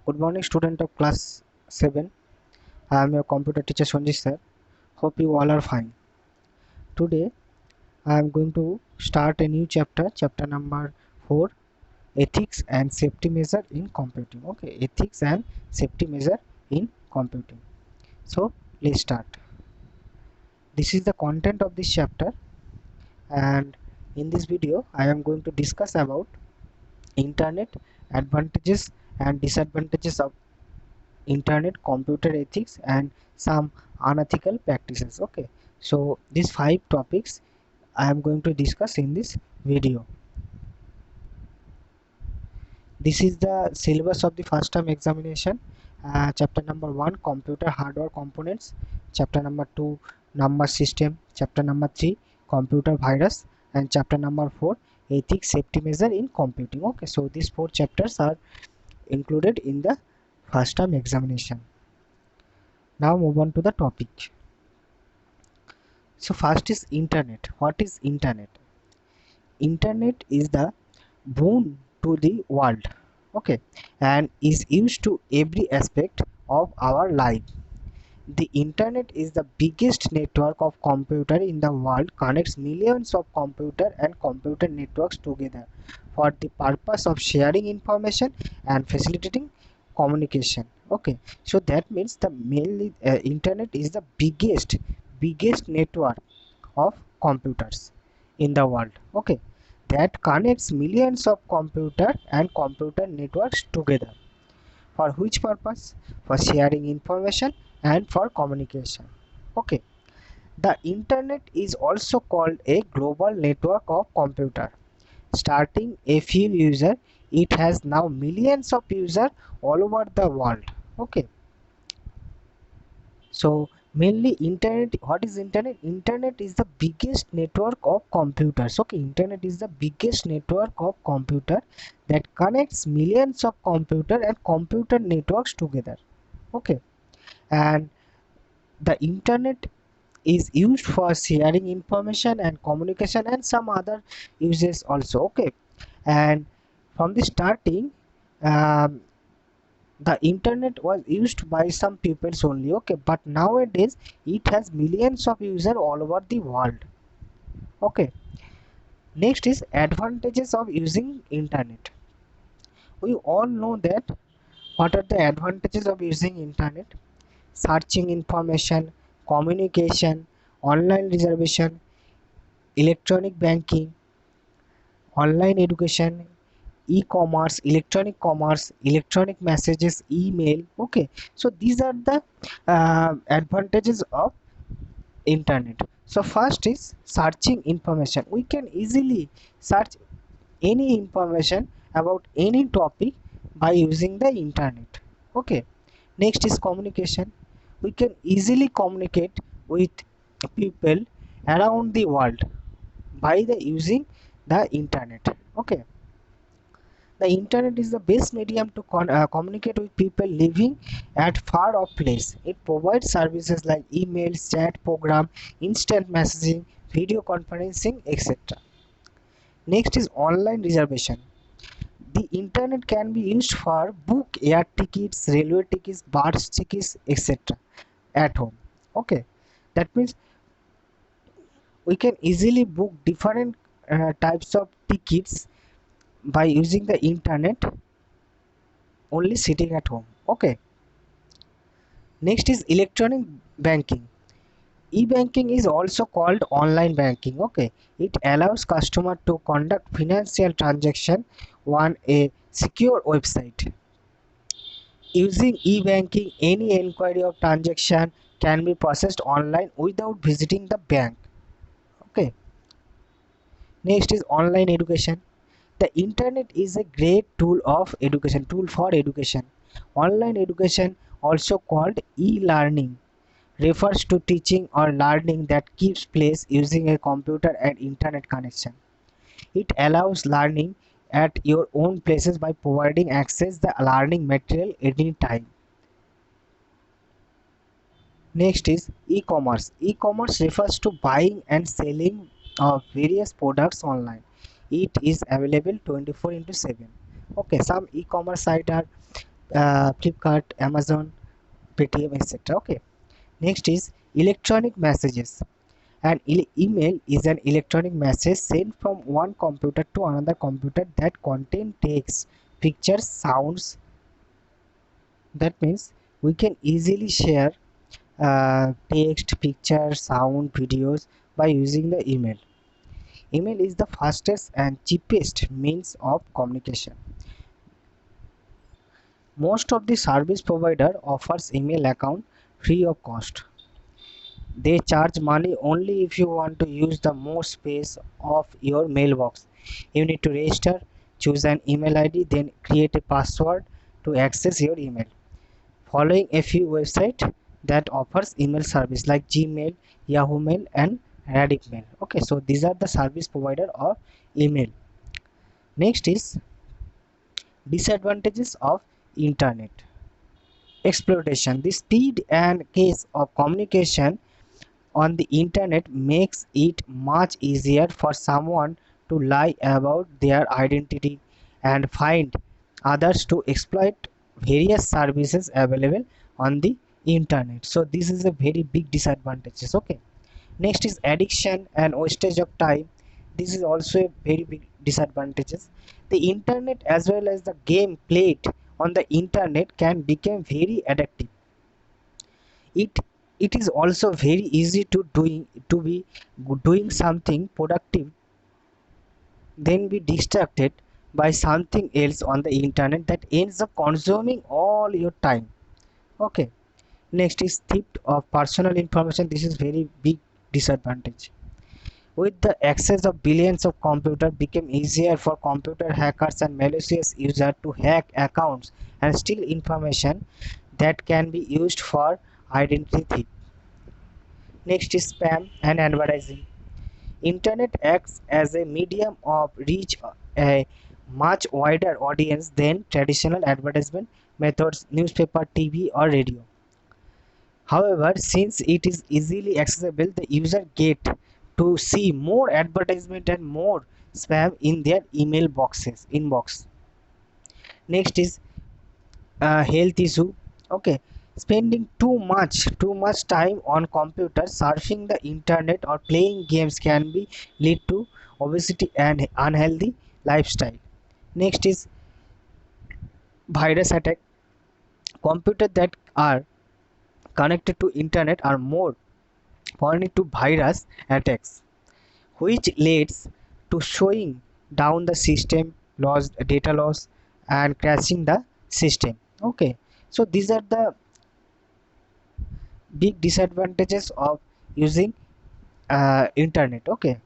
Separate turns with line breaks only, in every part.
Good morning, student of class 7. I am your computer teacher Sanjay sir. Hope you all are fine. Today I am going to start a new chapter number 4, ethics and safety measure in computing. Okay, ethics and safety measure in computing. So let's start. This is the content of this chapter, and in this video I am going to discuss about internet advantages and disadvantages of internet, computer ethics, and some unethical practices. Okay, so these 5 topics I am going to discuss in this video. This is the syllabus of the first term examination. Chapter number 1, computer hardware components. Chapter number 2, number system. Chapter number 3, computer virus. And chapter number 4, ethics safety measure in computing. Okay, so these 4 chapters are included in the first term examination. Now move on to the topic. So first is internet. What is internet? Internet is the boon to the world, okay, and is used to every aspect of our life. The internet is the biggest network of computer in the world, connects millions of computer and computer networks together for the purpose of sharing information and facilitating communication. Okay, so that means the mainly internet is the biggest network of computers in the world, okay, that connects millions of computer and computer networks together. For which purpose? For sharing information and for communication. Okay, the internet is also called a global network of computer. Starting a few user, it has now millions of users all over the world. Okay, so mainly internet, what is internet? Internet is the biggest network of computers. Okay, internet is the biggest network of computer that connects millions of computer and computer networks together. Okay, and the internet is used for sharing information and communication and some other uses also. Okay, and from the starting, um, the internet was used by some peoples only, okay, but nowadays it has millions of users all over the world. Okay, next is advantages of using internet. We all know that what are the advantages of using internet: searching information, communication, online reservation, electronic banking, online education, e-commerce, electronic commerce, electronic messages, email. Okay, so these are the advantages of internet. So first is searching information. We can easily search any information about any topic by using the internet. Okay, next is communication. We can easily communicate with people around the world by the using the internet. Okay, the internet is the best medium to communicate with people living at far off place. It provides services like emails, chat program, instant messaging, video conferencing, etc. Next is online reservation. The internet can be used for book air tickets, railway tickets, bus tickets, etc. at home. Okay, that means we can easily book different types of tickets by using the internet only sitting at home. Okay, next is electronic banking. E-banking is also called online banking. Okay, it allows customer to conduct financial transaction on a secure website. Using e-banking, any inquiry of transaction can be processed online without visiting the bank. Okay, next is online education. The internet is a great tool for education. Online education, also called e-learning, refers to teaching or learning that keeps place using a computer and internet connection. It allows learning at your own places by providing access the learning material anytime. Next is e-commerce. E-commerce refers to buying and selling of various products online. It is available 24 into 7. Okay, some e-commerce sites are Flipkart, Amazon, Paytm, etc. Okay. Next is electronic messages. An email is an electronic message sent from one computer to another computer that contain text, pictures, sounds. That means we can easily share text, picture, sound, videos by using the email. Email is the fastest and cheapest means of communication. Most of the service provider offers email account free of cost. They charge money only if you want to use the more space of your mailbox. You need to register, choose an email ID, then create a password to access your email. Following a few websites that offers email service like Gmail, Yahoo Mail and Redick Mail. Okay, so these are the service provider of email. Next is disadvantages of internet. Exploitation. The speed and case of communication on the internet makes it much easier for someone to lie about their identity and find others to exploit various services available on the internet. So this is a very big disadvantages. Okay, next is addiction and wastage of time. This is also a very big disadvantages. The internet as well as the game played on the internet can become very addictive. It it is also very easy to be doing something productive, then be distracted by something else on the internet that ends up consuming all your time. Okay, next is theft of personal information. This is very big disadvantage. With the access of billions of computers, became easier for computer hackers and malicious users to hack accounts and steal information that can be used for identity theft. Next is spam and advertising. Internet acts as a medium of reach a much wider audience than traditional advertisement methods, newspaper, TV or radio. However, since it is easily accessible, the user get to see more advertisement and more spam in their email boxes inbox. Next is health issue. Okay, spending too much time on computer, surfing the internet or playing games can be lead to obesity and unhealthy lifestyle. Next is virus attack. Computers that are connected to internet are more prone to virus attacks, which leads to showing down the system, lost data loss and crashing the system. Okay, so these are the big disadvantages of using internet. Okay,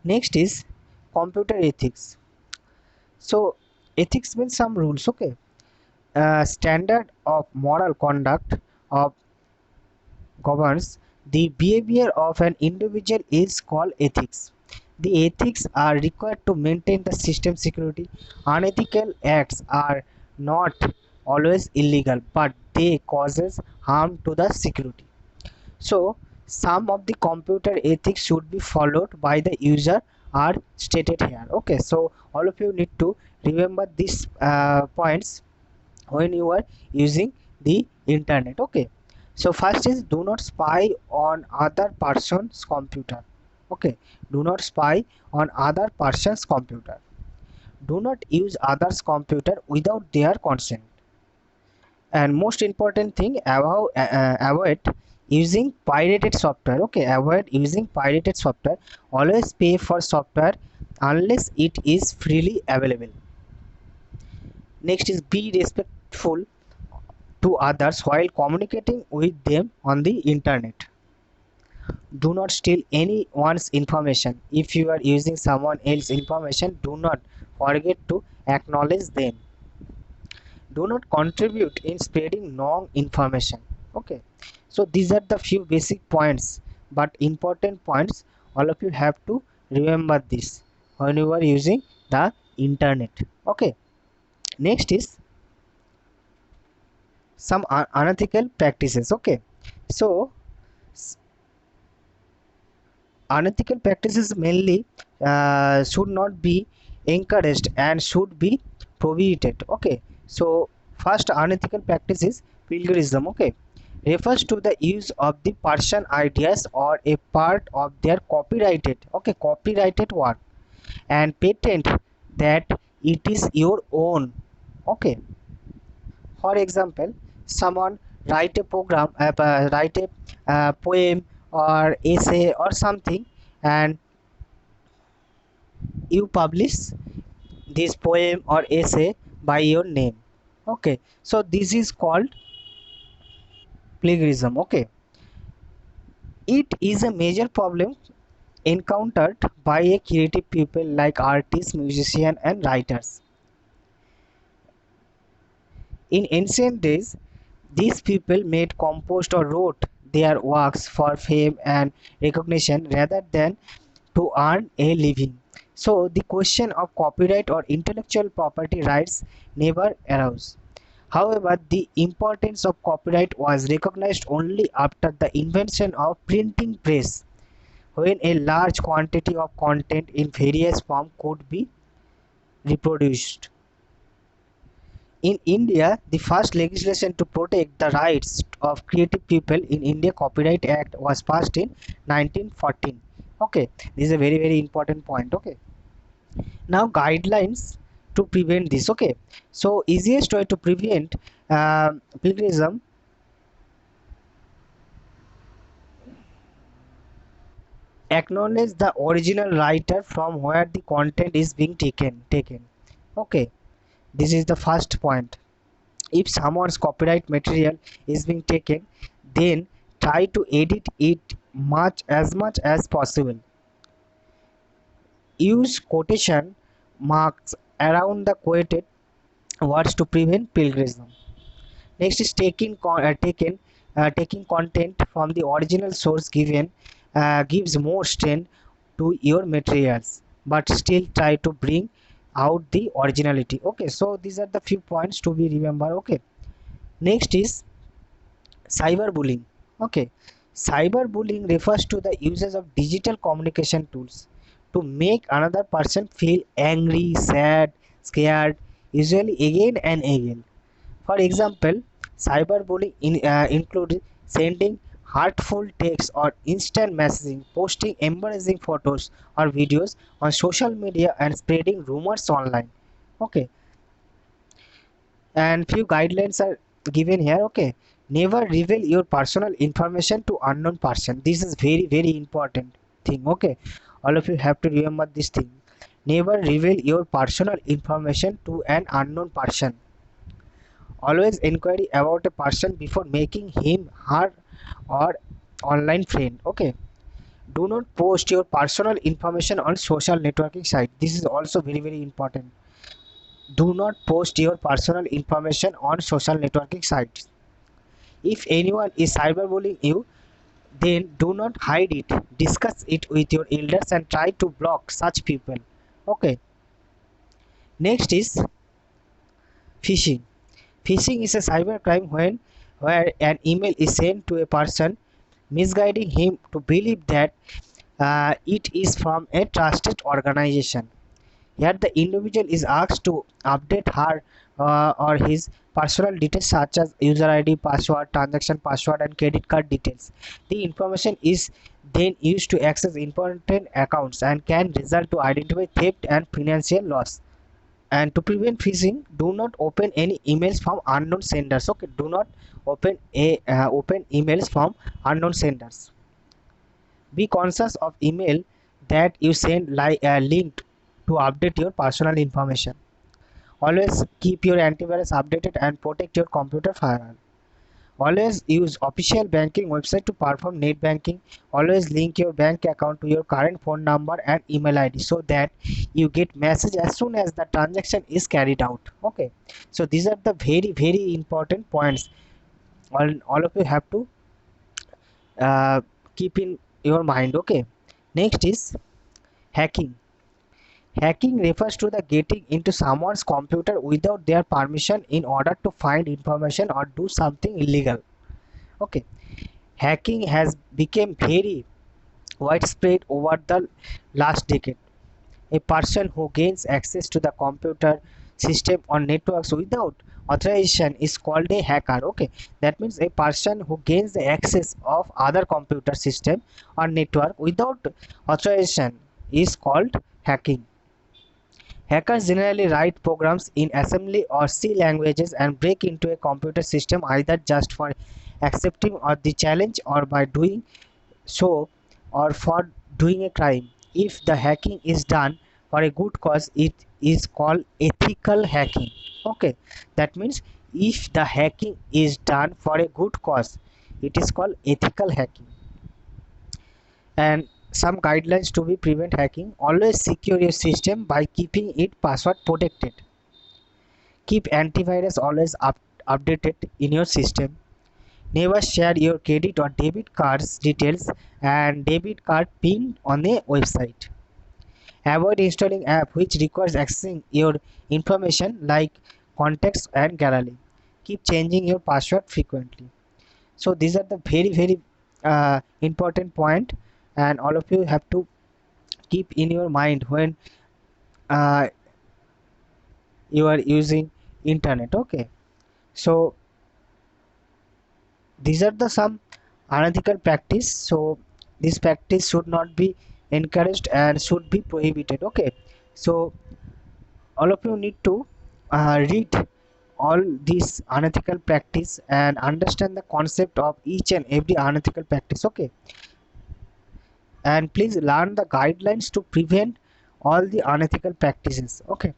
next is computer ethics. So ethics means some rules. Okay, standard of moral conduct of governs the behavior of an individual is called ethics. The ethics are required to maintain the system security. Unethical acts are not always illegal, but they causes harm to the security. So some of the computer ethics should be followed by the user are stated here. Okay, so all of you need to remember these points when you are using the internet. Okay, so first is do not spy on other person's computer. Okay, do not spy on other person's computer. Do not use others computer without their consent. And most important thing, avoid using pirated software. Okay, avoid using pirated software. Always pay for software unless it is freely available. Next is be respectful to others while communicating with them on the internet. Do not steal anyone's information. If you are using someone else's information, do not forget to acknowledge them. Do not contribute in spreading wrong information. Okay, so these are the few basic points, but important points. All of you have to remember this when you are using the internet. Okay, next is some unethical practices. Okay, so unethical practices mainly should not be encouraged and should be prohibited. Okay, so First unethical practice is plagiarism. Okay, refers to the use of the person ideas or a part of their copyrighted work and patent that it is your own. Okay, for example, someone write a poem or essay or something, and you publish this poem or essay by your name. Okay, so this is called plagiarism. Okay, it is a major problem encountered by a creative people like artists, musicians, and writers. In ancient days, these people made, composed, or wrote their works for fame and recognition rather than to earn a living. So, the question of copyright or intellectual property rights never arose. However, the importance of copyright was recognized only after the invention of printing press, when a large quantity of content in various forms could be reproduced. In India, the first legislation to protect the rights of creative people in India Copyright Act was passed in 1914. Okay, this is a very important point. Okay, now guidelines to prevent this. Okay, so easiest way to prevent plagiarism: acknowledge the original writer from where the content is being taken. Okay, this is the first point. If someone's copyright material is being taken, then try to edit it much as possible. Use quotation marks around the quoted words to prevent plagiarism. Next is taking content from the original source gives more strength to your materials, but still try to bring out the originality. Okay, so these are the few points to be remember. Okay, next is cyberbullying. Okay, cyberbullying refers to the uses of digital communication tools to make another person feel angry, sad, scared, usually again and again. For example, includes sending hurtful texts or instant messaging, posting embarrassing photos or videos on social media, and spreading rumors online. Okay, and few guidelines are given here. Okay, never reveal your personal information to unknown person. This is very important thing. Okay, all of you have to remember this thing. Never reveal your personal information to an unknown person. Always inquiry about a person before making him, her, or online friend. Okay, do not post your personal information on social networking site. This is also very important. Do not post your personal information on social networking sites. If anyone is cyberbullying you, then do not hide it. Discuss it with your elders and try to block such people. Okay. Next is phishing. Phishing is a cybercrime when where an email is sent to a person, misguiding him to believe that it is from a trusted organization. Here, the individual is asked to update her or his personal details such as user ID, password, transaction password, and credit card details. The information is then used to access important accounts and can result to identify theft and financial loss. And to prevent phishing, do not open any emails from unknown senders. Okay, do not open emails from unknown senders. Be conscious of email that you send linked to update your personal information. Always keep your antivirus updated and protect your computer firewall. Always use official banking website to perform net banking. Always link your bank account to your current phone number and email ID so that you get message as soon as the transaction is carried out. Okay, so these are the very important points. All of you have to uh, keep in your mind. Okay, next is hacking. Hacking refers to the getting into someone's computer without their permission in order to find information or do something illegal. Okay, hacking has become very widespread over the last decade. A person who gains access to the computer system or networks without authorization is called a hacker. Okay, that means a person who gains the access of other computer system or network without authorization is called hacking. Hackers generally write programs in assembly or C languages and break into a computer system either just for accepting or the challenge or by doing so or for doing a crime. If the hacking is done for a good cause, it is called ethical hacking. Okay, that means if the hacking is done for a good cause, it is called ethical hacking. And some guidelines to be prevent hacking: always secure your system by keeping it password protected. Keep antivirus always updated in your system. Never share your credit or debit cards details and debit card pin on a website. Avoid installing app which requires accessing your information like contacts and gallery. Keep changing your password frequently. So these are the very important point, and all of you have to keep in your mind when uh, you are using internet. Okay, so these are the some unethical practice, so this practice should not be encouraged and should be prohibited. Okay, so all of you need to read all these unethical practice and understand the concept of each and every unethical practice. Okay, and please learn the guidelines to prevent all the unethical practices. Okay,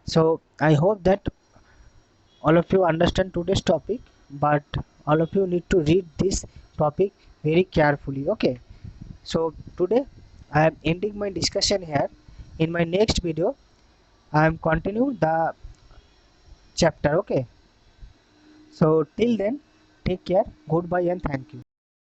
so I hope that all of you understand today's topic, but all of you need to read this topic very carefully. Okay, so today I am ending my discussion here. In my next video I am continue the chapter. Okay, so till then, take care, goodbye and thank you.